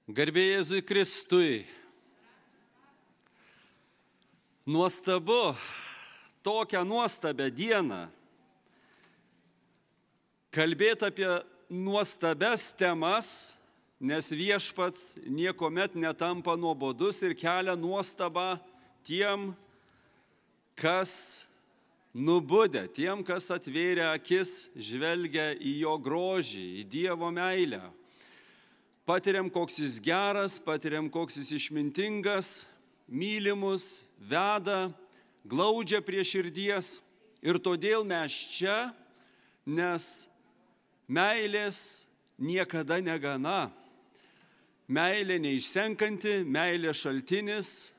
Garbė Jėzui Kristui. Nuostabu, tokią nuostabią dieną kalbėti apie nuostabias temas, nes Viešpats niekuomet netampa nuobodus ir kelia nuostabą tiem, kas nubudę, tiem, kas atvėrė akis, žvelgia į jo grožį, į Dievo meilę. Patiriam, koks jis geras, patiriam, koks jis išmintingas, mylimus, veda, glaudžia prie širdies. Ir todėl mes čia, nes meilės niekada negana. Meilė neišsenkanti, meilė šaltinis,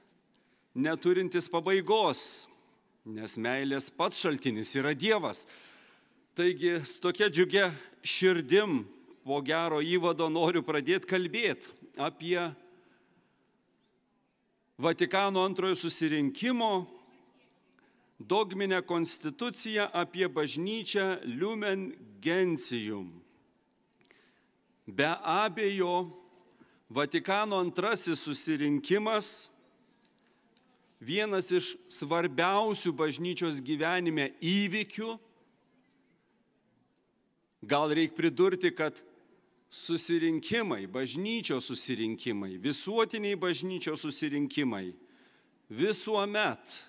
neturintis pabaigos, nes meilės pats šaltinis yra Dievas. Taigi, su tokia džiugia širdim, po gero įvado noriu pradėti kalbėti apie Vatikano antrojo susirinkimo dogminę konstituciją, apie bažnyčią Lumen Gentium. Be abejo, Vatikano antrasis susirinkimas vienas iš svarbiausių bažnyčios gyvenime įvykių. Gal reikia pridurti, kad susirinkimai, bažnyčios susirinkimai, visuotiniai bažnyčios susirinkimai visuomet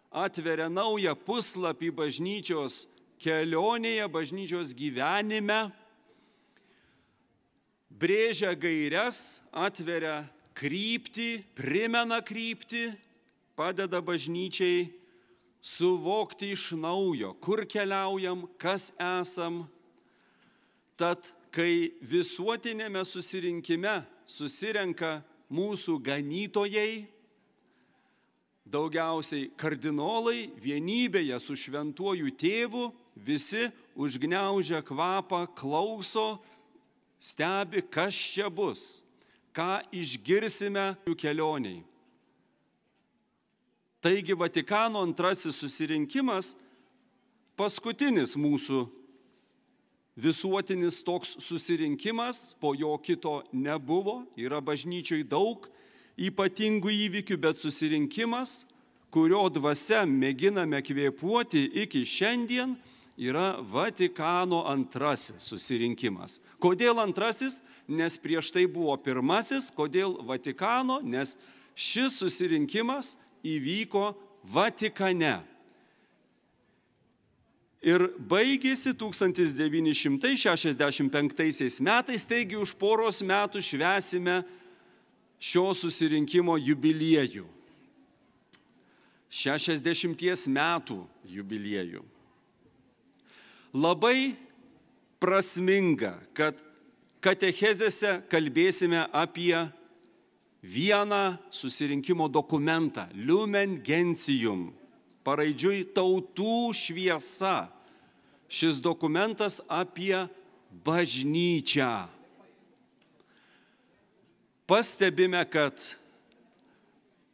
atveria naują puslapį bažnyčios kelionėje, bažnyčios gyvenime, brėžia gairias, atveria kryptį, primena kryptį, padeda bažnyčiai suvokti iš naujo, kur keliaujam, kas esam. Tad, kai visuotinėme susirinkime susirenka mūsų ganytojai, daugiausiai kardinolai, vienybėje su šventuoju tėvu, visi užgniaužia kvapą, klauso, stebi, kas čia bus, ką išgirsime jų kelioniai. Taigi Vatikano antrasis susirinkimas, paskutinis mūsų visuotinis toks susirinkimas, po jo kito nebuvo, yra bažnyčioj daug ypatingų įvykių, bet susirinkimas, kurio dvasia mėginame kvėpuoti iki šiandien, yra Vatikano antrasis susirinkimas. Kodėl antrasis? Nes prieš tai buvo pirmasis. Kodėl Vatikano? Nes šis susirinkimas įvyko Vatikane. Ir baigėsi 1965 metais, taigi už poros metų švęsime šio susirinkimo jubiliejų. 60 metų jubiliejų. Labai prasminga, kad katechezėse kalbėsime apie vieną susirinkimo dokumentą, Lumen Gentium. Paraidžiui tautų šviesa. Šis dokumentas apie bažnyčią. Pastebime, kad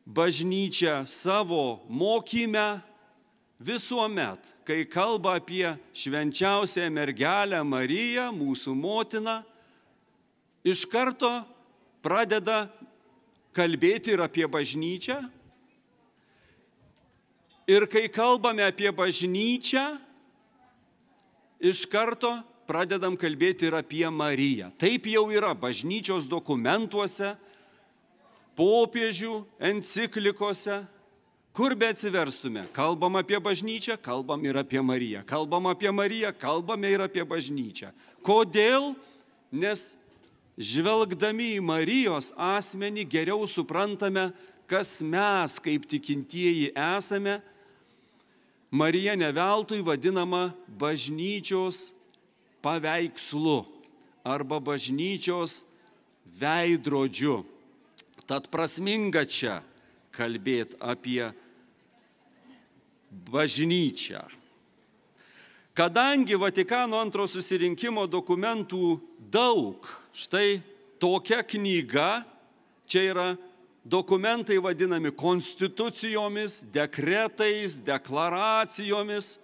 bažnyčia savo mokyme visuomet, kai kalba apie švenčiausią mergelę Mariją, mūsų motiną, iš karto pradeda kalbėti ir apie bažnyčią. Ir kai kalbame apie bažnyčią, iš karto pradedam kalbėti ir apie Mariją. Taip jau yra bažnyčios dokumentuose, popiežių enciklikose, kur be atsiverstume. Kalbam apie bažnyčią, kalbam ir apie Mariją. Kalbam apie Mariją, kalbame ir apie bažnyčią. Kodėl? Nes žvelgdami į Marijos asmenį geriau suprantame, kas mes kaip tikintieji esame. Marija ne veltui vadinama bažnyčios paveikslu arba bažnyčios veidrodžiu. Tad prasminga čia kalbėti apie bažnyčią. Kadangi Vatikano antro susirinkimo dokumentų daug, štai tokia knyga, čia yra dokumentai vadinami konstitucijomis, dekretais, deklaracijomis.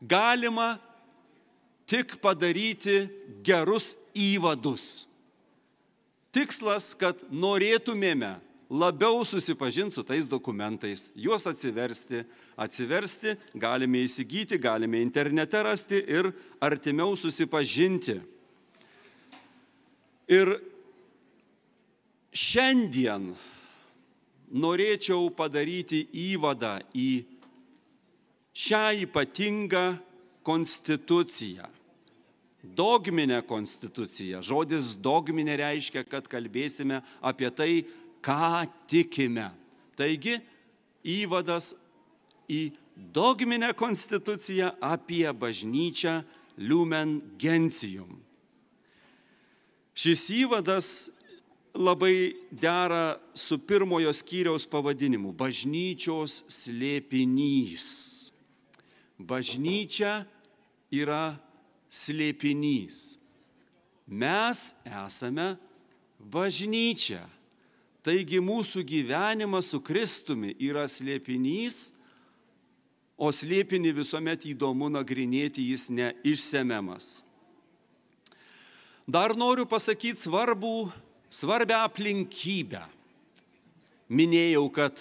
Galima tik padaryti gerus įvadus. Tikslas, kad norėtumėme labiau susipažinti su tais dokumentais, juos atsiversti, galime įsigyti, galime internete rasti ir artimiau susipažinti. Ir šiandien norėčiau padaryti įvadą į šią ypatingą konstituciją. Dogminę konstituciją. Žodis dogminė reiškia, kad kalbėsime apie tai, ką tikime. Taigi, įvadas į dogminę konstituciją apie bažnyčią Lumen Gentium. Šis įvadas labai dera su pirmojo skyriaus pavadinimu – bažnyčios slėpinys. Bažnyčia yra slėpinys. Mes esame bažnyčia. Taigi mūsų gyvenimas su Kristumi yra slėpinys, o slėpinį visuomet įdomu nagrinėti, jis neišsemiamas. Dar noriu pasakyti svarbią aplinkybę. Minėjau, kad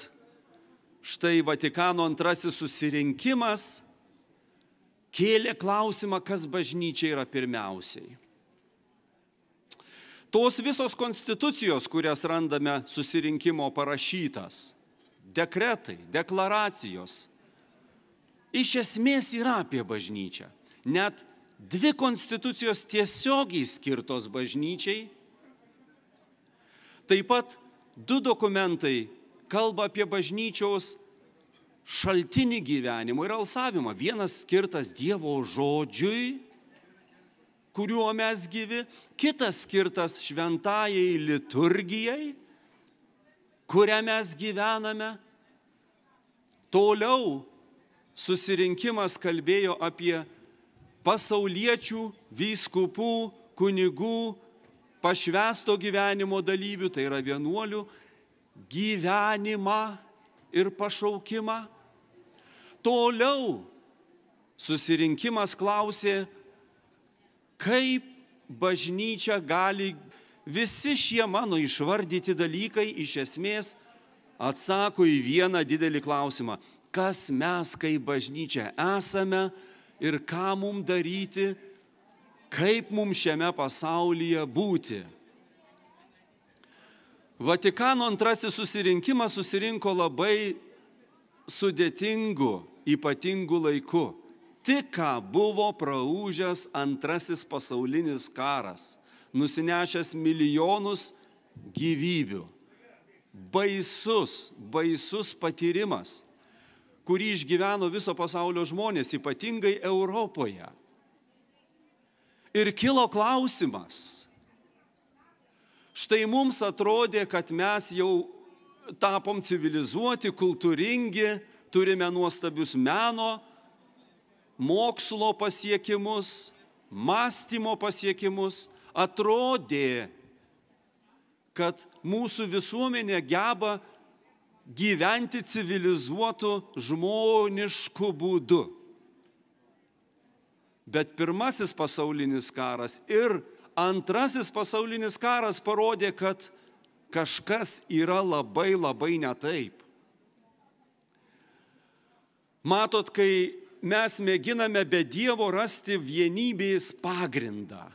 štai Vatikano antrasis susirinkimas kėlė klausimą, kas bažnyčia yra pirmiausiai. Tos visos konstitucijos, kurias randame susirinkimo parašytas, dekretai, deklaracijos, iš esmės yra apie bažnyčią. Net 2 konstitucijos tiesiogiai skirtos bažnyčiai. Taip pat 2 dokumentai kalba apie bažnyčios šaltinį gyvenimo ir alsavimą. Vienas skirtas Dievo žodžiui, kuriuo mes gyvi, kitas skirtas šventajai liturgijai, kurią mes gyvename. Toliau susirinkimas kalbėjo apie pasauliečių, vyskupų, kunigų, pašvęsto gyvenimo dalyvių, tai yra vienuolių, gyvenimą ir pašaukimą. Toliau susirinkimas klausė, kaip bažnyčia gali, visi šie mano išvardyti dalykai iš esmės atsako į vieną didelį klausimą. Kas mes kaip bažnyčia esame ir ką mums daryti, kaip mums šiame pasaulyje būti. Vatikano antrasis susirinkimas susirinko labai sudėtingu, ypatingu laiku. Tik ką buvo praūžęs antrasis pasaulinis karas, nusinešęs milijonus gyvybių. Baisus patyrimas, kurį išgyveno viso pasaulio žmonės, ypatingai Europoje. Ir kilo klausimas. Štai mums atrodė, kad mes jau tapom civilizuoti, kultūringi, turime nuostabius meno, mokslo pasiekimus, mąstymo pasiekimus. Atrodė, kad mūsų visuomenė geba gyventi civilizuotų žmoniškų būdų. Bet pirmasis pasaulinis karas ir antrasis pasaulinis karas parodė, kad kažkas yra labai ne taip. Matot, kai mes mėginame be Dievo rasti vienybės pagrindą,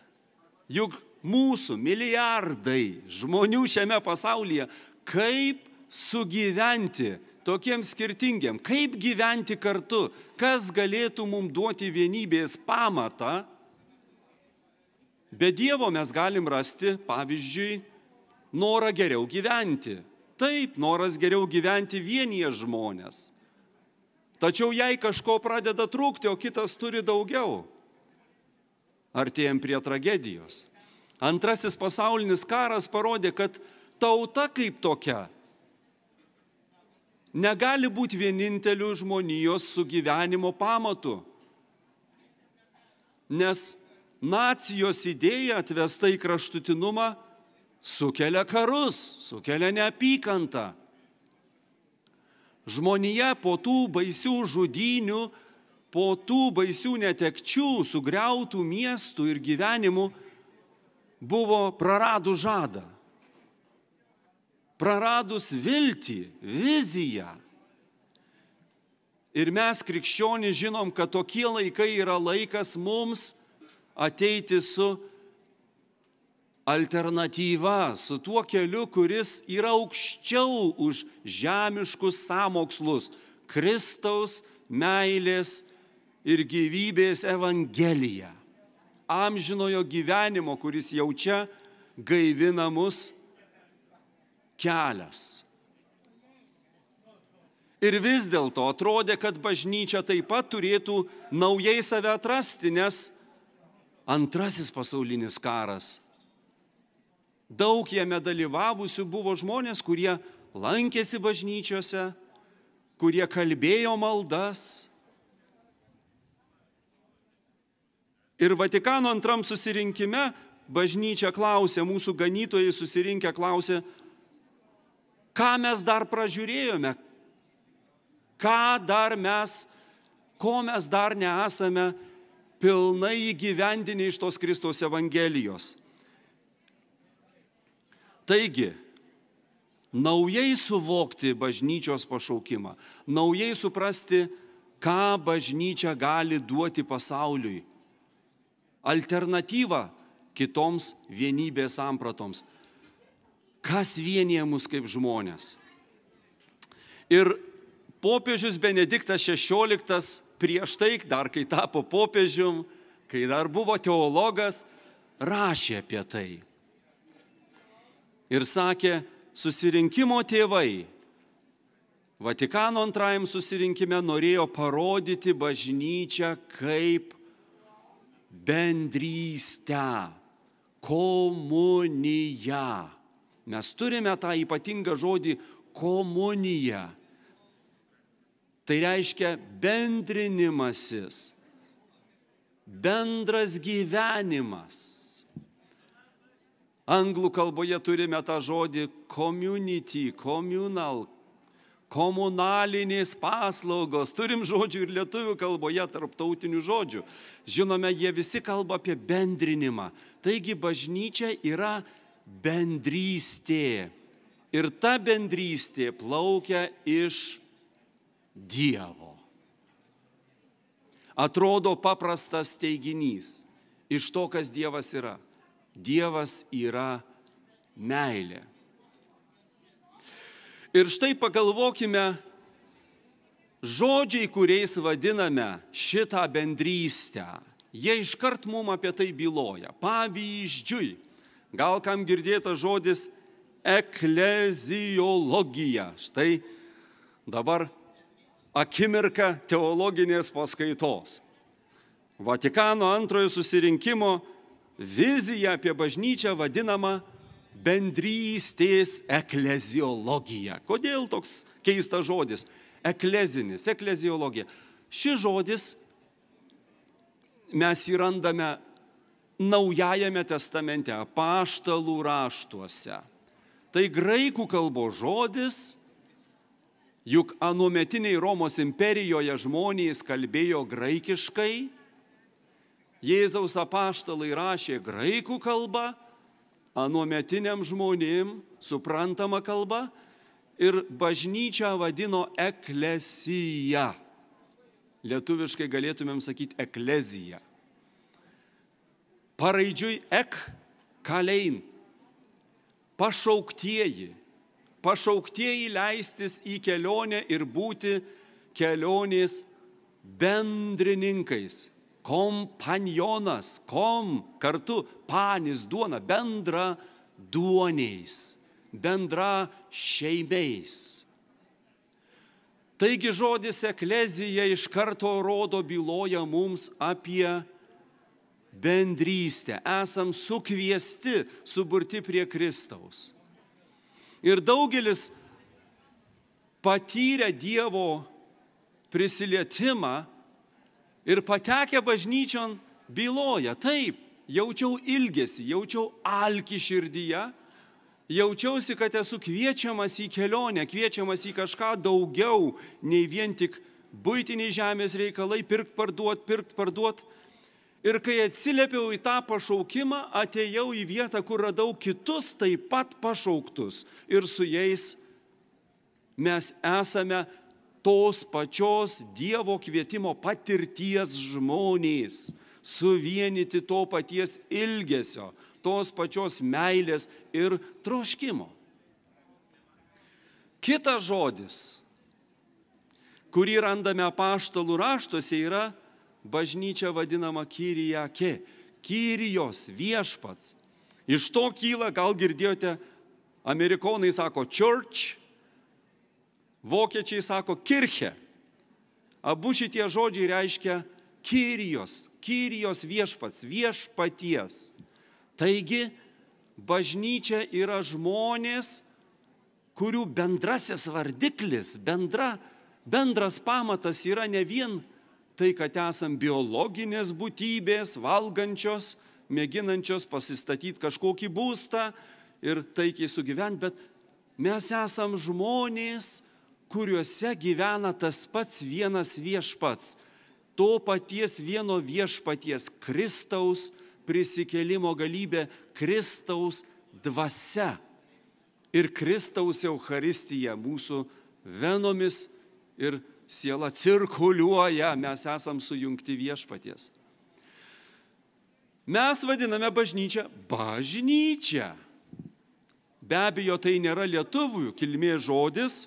juk mūsų milijardai žmonių šiame pasaulyje, kaip sugyventi tokiems skirtingiam, kaip gyventi kartu, kas galėtų mums duoti vienybės pamatą. Be Dievo mes galim rasti, pavyzdžiui, norą geriau gyventi. Taip, noras geriau gyventi vienyje žmonės. Tačiau jei kažko pradeda trūkti, o kitas turi daugiau, artėjam prie tragedijos. Antrasis pasaulinis karas parodė, kad tauta kaip tokia negali būti vieninteliu žmonijos sugyvenimo pamatu, nes nacijos idėja atvesta į kraštutinumą sukelia karus, sukelia neapykantą. Žmonija po tų baisių žudynių, po tų baisių netekčių, sugriautų miestų ir gyvenimų buvo praradus žadą. praradus viltį, viziją. Ir mes, krikščionys, žinom, kad tokie laikai yra laikas mums ateiti su alternatyva, su tuo keliu, kuris yra aukščiau už žemiškus sąmokslus, Kristaus meilės ir gyvybės evangeliją, amžinojo gyvenimo, kuris jau čia gaivina mus kelias. Ir vis dėlto atrodė, kad bažnyčia taip pat turėtų naujai save atrasti, nes antrasis pasaulinis karas. Daug jame dalyvavusių buvo žmonės, kurie lankėsi bažnyčiose, kurie kalbėjo maldas. Ir Vatikano antram susirinkime bažnyčia klausė, mūsų ganytojai susirinkę klausė, ką mes dar pražiūrėjome, ko mes dar nesame pilnai įgyvendinę iš tos Kristaus Evangelijos. Taigi, naujai suvokti bažnyčios pašaukimą, naujai suprasti, ką bažnyčia gali duoti pasauliui. Alternatyva kitoms vienybės sampratoms. Kas vienija mus kaip žmonės. Ir popiežius Benediktas XVI prieš tai, dar kai tapo popiežium, kai dar buvo teologas, rašė apie tai. Ir sakė, susirinkimo tėvai Vatikano antrajam susirinkime norėjo parodyti bažnyčią kaip bendrystę, komuniją. Mes turime tą ypatingą žodį komunija. Tai reiškia bendrinimasis, bendras gyvenimas. Anglų kalboje turime tą žodį community, communal, komunalinės paslaugos. Turim žodžių ir lietuvių kalboje tarptautinių žodžių. Žinome, jie visi kalba apie bendrinimą. Taigi bažnyčia yra bendrystė. Ir ta bendrystė plaukia iš Dievo. Atrodo paprastas teiginys iš to, kas Dievas yra. Dievas yra meilė. Ir štai pagalvokime, žodžiai, kuriais vadiname šitą bendrystę, jie iškart mum apie tai byloja. Pavyzdžiui, gal kam girdėtas žodis ekleziologija. Štai dabar akimirka teologinės paskaitos. Vatikano antrojo susirinkimo vizija apie bažnyčią vadinama bendrystės ekleziologija. Kodėl toks keistas žodis? Eklezinis, ekleziologija. Šis žodis mes jį randame Naujajame testamente, apaštalų raštuose. Tai graikų kalbos žodis, juk anuometiniai Romos imperijoje žmonės kalbėjo graikiškai, Jėzaus apaštalai rašė graikų kalbą, anuometiniam žmonėm suprantama kalba, ir bažnyčią vadino eklesija. Lietuviškai galėtumėm sakyti eklezija. Paraidžiui ek kalein. Pašauktieji. Pašauktieji leistis į kelionę ir būti kelionės bendrininkais. Kompanionas, kartu, panis, duona, bendra duoniais, bendra šeimiais. Taigi žodis eklezija iš karto rodo, byloja mums apie bendrystę. Esam sukviesti, suburti prie Kristaus. Ir daugelis patyrę Dievo prisilietimą ir patekę bažnyčion byloja, taip, jaučiau ilgesį, jaučiau alkį širdyje, jaučiausi, kad esu kviečiamas į kelionę, kviečiamas į kažką daugiau, nei vien tik buitiniai žemės reikalai, pirkt, parduot. Ir kai atsiliepiau į tą pašaukimą, atėjau į vietą, kur radau kitus taip pat pašauktus. Ir su jais mes esame tos pačios Dievo kvietimo patirties žmonės, suvienyti to paties ilgesio, tos pačios meilės ir troškimo. Kitas žodis, kurį randame apaštalų raštuose, yra bažnyčia vadinama Kyriake, Kyrijos, viešpats. Iš to kyla, gal girdėjote, amerikonai sako church, vokiečiai sako kirche. Abu šitie žodžiai reiškia Kyrijos, Kyrijos viešpats, viešpaties. Taigi, bažnyčia yra žmonės, kurių bendrasis vardiklis, bendras pamatas yra ne vien tai, kad esam biologinės būtybės, valgančios, mėginančios pasistatyti kažkokį būstą ir taikiai sugyventi, bet mes esam žmonės, kuriuose gyvena tas pats vienas viešpats, to paties vieno viešpaties Kristaus prisikėlimo galybė, Kristaus dvasia ir Kristaus Eucharistija mūsų venomis ir siela cirkuliuoja, mes esam sujungti viešpaties. Mes vadiname bažnyčią bažnyčia. Be abejo, tai nėra lietuvių kilmės žodis,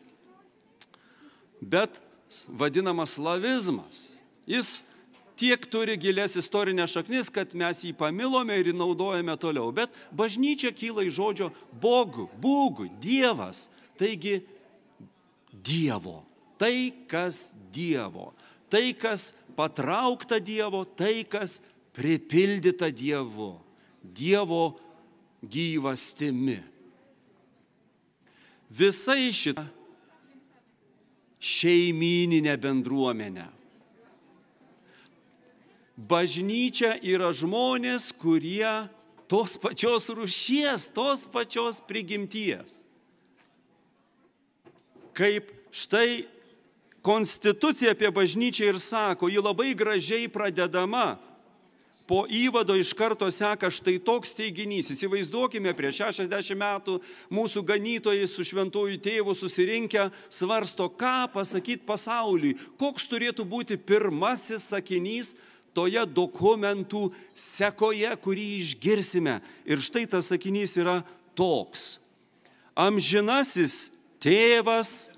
bet vadinamas slavizmas. Jis tiek turi gilias istorinės šaknis, kad mes jį pamilome ir naudojame toliau. Bet bažnyčia kyla iš žodžio bogu, būgu, dievas. Taigi Dievo. Tai, kas Dievo, tai, kas patraukta Dievo, tai, kas pripildyta Dievu, Dievo gyvastimi. Visai šitą šeimyninę bendruomenę. Bažnyčia yra žmonės, kurie tos pačios rūšies, tos pačios prigimties. Kaip štai Konstitucija apie bažnyčią ir sako, ji labai gražiai pradedama. Po įvado iš karto seka štai toks teiginys. Įsivaizduokime, prieš 60 metų mūsų ganytojai su šventuoju tėvu susirinkę svarsto, ką pasakyti pasauliui, koks turėtų būti pirmasis sakinys toje dokumentų sekoje, kurį išgirsime. Ir štai tas sakinys yra toks. Amžinasis tėvas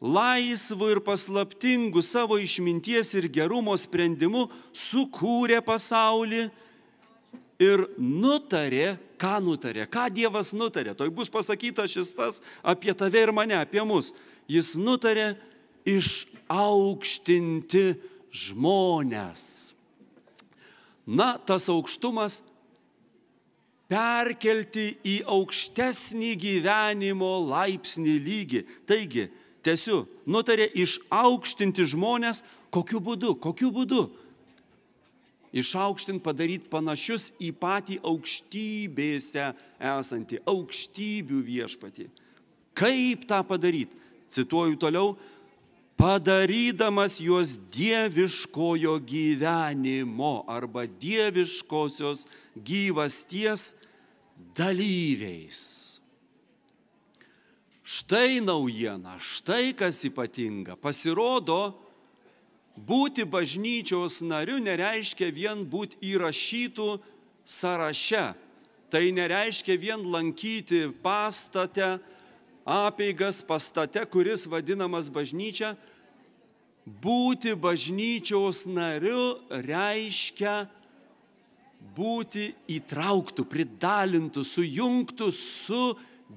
laisvu ir paslaptingu savo išminties ir gerumo sprendimu sukūrė pasaulį ir nutarė, ką Dievas nutarė. Toj bus pasakyta šis tas apie tave ir mane, apie mus. Jis nutarė išaukštinti žmones. Na, tas aukštumas perkelti į aukštesnį gyvenimo laipsnį lygį. Taigi, tiesiu, nutarė išaukštinti žmonės, kokiu būdu? Išaukštinti, padaryti panašius į patį aukštybėse esantį, aukštybių viešpatį. Kaip tą padaryti? Cituoju toliau, padarydamas juos dieviškojo gyvenimo arba dieviškosios gyvasties dalyviais. Štai naujiena, štai kas ypatinga. Pasirodo, būti bažnyčios nariu nereiškia vien būti įrašytų sąraše. Tai nereiškia vien lankyti pastate, apeigas pastate, kuris vadinamas bažnyčia. Būti bažnyčios nariu reiškia būti įtrauktų, pridalintų, sujungtų su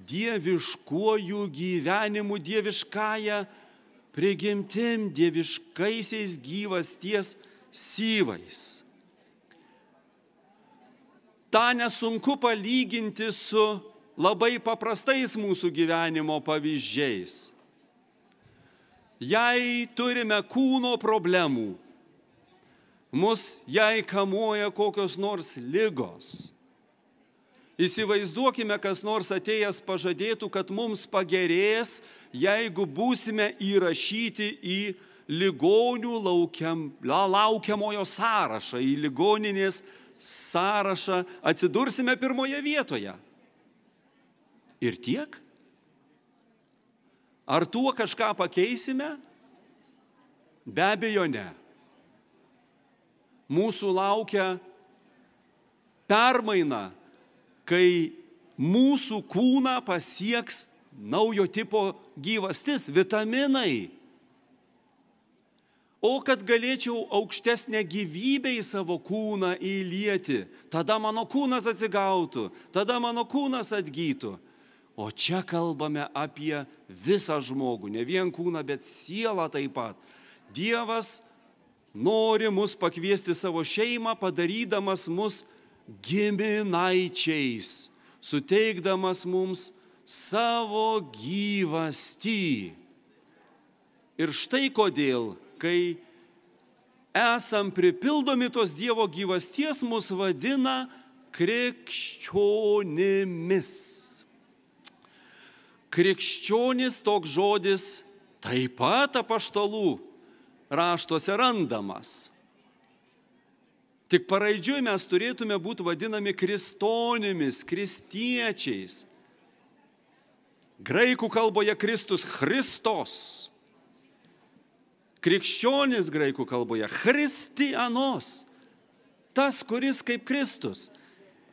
dieviškuoju gyvenimu, dieviškąją prigimtim, dieviškaisiais gyvasties syvais. Ta nesunku palyginti su labai paprastais mūsų gyvenimo pavyzdžiais. Jei turime kūno problemų, jei kamuoja kokios nors ligos, įsivaizduokime, kas nors atėjęs pažadėtų, kad mums pagerės, jeigu būsime įrašyti į ligonių laukiamojo sąrašą, į ligoninės sąrašą atsidursime pirmoje vietoje. Ir tiek? Ar tuo kažką pakeisime? Be abejo ne. Mūsų laukia permaina, kai mūsų kūną pasieks naujo tipo gyvastis, vitaminai. O kad galėčiau aukštesnę gyvybę į savo kūną įlieti, tada mano kūnas atsigautų, tada mano kūnas atgytų. O čia kalbame apie visą žmogų, ne vien kūną, bet sielą taip pat. Dievas nori mus pakviesti savo šeimą, padarydamas mus giminaičiais, suteikdamas mums savo gyvastį. Ir štai kodėl, kai esam pripildomi tos Dievo gyvasties, mus vadina krikščionimis. Krikščionis toks žodis taip pat apaštalų raštuose randamas. Tik paraidžiui mes turėtume būti vadinami kristonimis, kristiečiais. Graikų kalboje Kristus Christos. Krikščionis graikų kalboje Christianos. Tas, kuris kaip Kristus.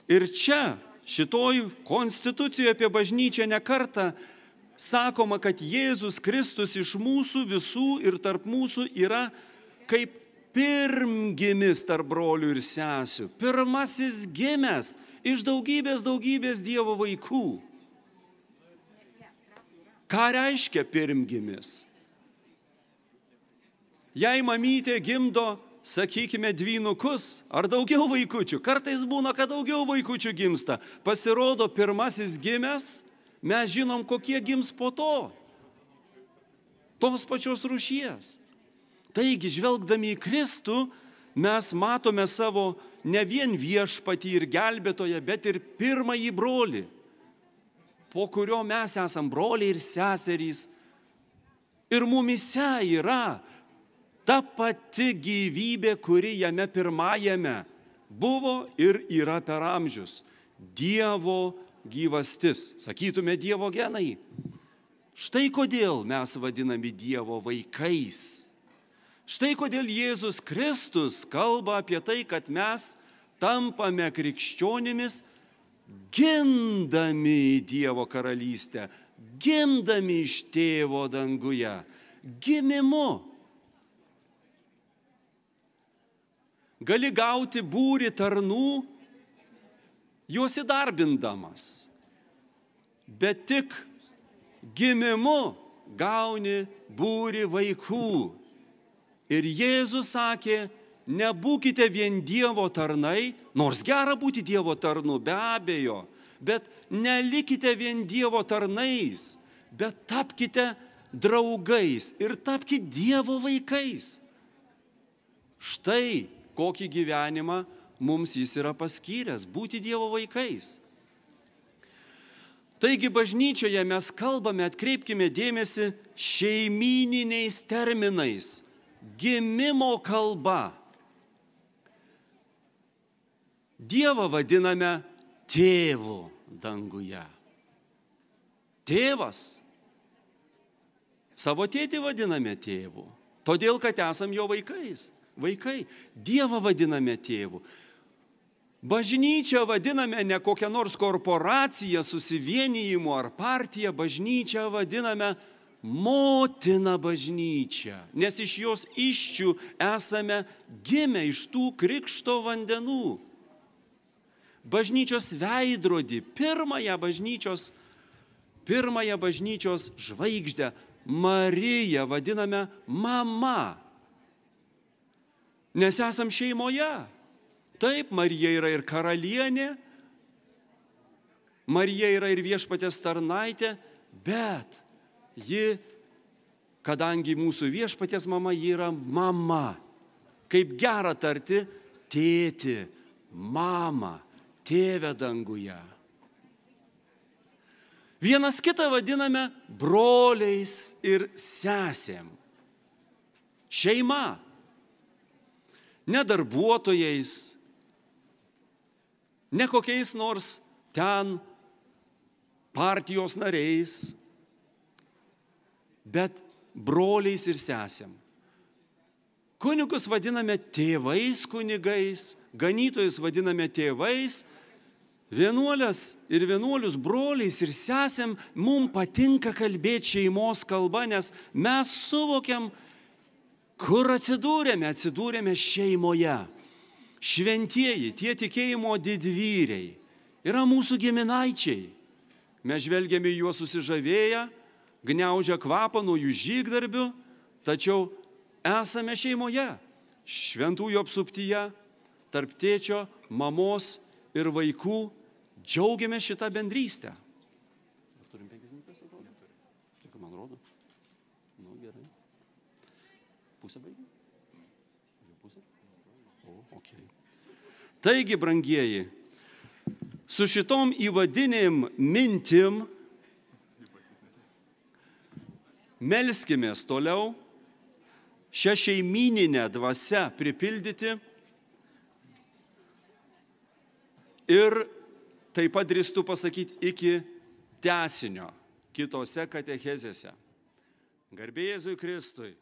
Ir čia, šitoj konstitucijoje apie bažnyčią ne kartą sakoma, kad Jėzus Kristus iš mūsų visų ir tarp mūsų yra kaip pirmgimis tarp brolių ir sesių. Pirmasis gimęs iš daugybės Dievo vaikų. Ką reiškia pirmgimis? Jei mamytė gimdo, sakykime, dvynukus ar daugiau vaikučių, kartais būna, kad daugiau vaikučių gimsta, pasirodo pirmasis gimęs, mes žinom, kokie gims po to. Tos pačios rūšies. Taigi, žvelgdami į Kristų, mes matome savo ne vien viešpatį ir gelbėtoją, bet ir pirmąjį brolį, po kurio mes esam broliai ir seserys. Ir mumyse yra ta pati gyvybė, kuri jame pirmajame buvo ir yra per amžius. Dievo gyvastis, sakytume Dievo genai. Štai kodėl mes vadinami Dievo vaikais. Štai kodėl Jėzus Kristus kalba apie tai, kad mes tampame krikščionimis, gimdami į Dievo karalystę, gimdami iš Tėvo danguje, gimimu. Gali gauti būrį tarnų, juos įdarbindamas, bet tik gimimu gauni būrį vaikų. Ir Jėzus sakė, nebūkite vien Dievo tarnai, nors gera būti Dievo tarnu, be abejo, bet nelikite vien Dievo tarnais, bet tapkite draugais ir tapkite Dievo vaikais. Štai kokį gyvenimą mums jis yra paskyręs, būti Dievo vaikais. Taigi bažnyčioje mes kalbame, atkreipkime dėmesį, šeimyniniais terminais, gimimo kalba. Dievą vadiname tėvu danguje. Tėvas. Savo tėtį vadiname tėvu, todėl kad esam jo vaikais. Vaikai. Dievą vadiname tėvu. Bažnyčią vadiname ne kokią nors korporaciją, susivienijimu ar partiją. Bažnyčią vadiname motina bažnyčia, nes iš jos iščių esame gimę iš tų krikšto vandenų. Bažnyčios veidrodį, pirmąją bažnyčios žvaigždę, Mariją vadiname mama, nes esam šeimoje. Taip, Marija yra ir karalienė, Marija yra ir viešpaties tarnaitė, bet ji, kadangi mūsų viešpaties mama, ji yra mama. Kaip gera tarti tėti, mama, tėve danguje. Vienas kitą vadiname broliais ir sesėm. šeima. Ne darbuotojais, ne kokiais nors ten partijos nariais, bet broliais ir sesėm. Kunigus vadiname tėvais kunigais, ganytojus vadiname tėvais, vienuolės ir vienuolius broliais ir sesėm. Mums patinka kalbėti šeimos kalba, nes mes suvokiam, kur atsidūrėme šeimoje. Šventieji, tie tikėjimo didvyriai, yra mūsų giminaičiai. Mes žvelgiame į juos susižavėję, gniaužia kvapą nuo jų žygdarbių, tačiau esame šeimoje, šventųjų apsuptyje, tarp tėčio, mamos ir vaikų, džiaugiamės šitą bendrystę. Ar turim 5 minutės, atrodo? Tik man rodo. Nu, gerai. Pusę baigė? Pusę? O, okei. Taigi, brangieji, su šitom įvadinėm mintim melskimės toliau, šią šeimyninę dvasią pripildyti ir taip pat drįstu pasakyti iki tęsinio kitose katechezėse. Garbė Jėzui Kristui.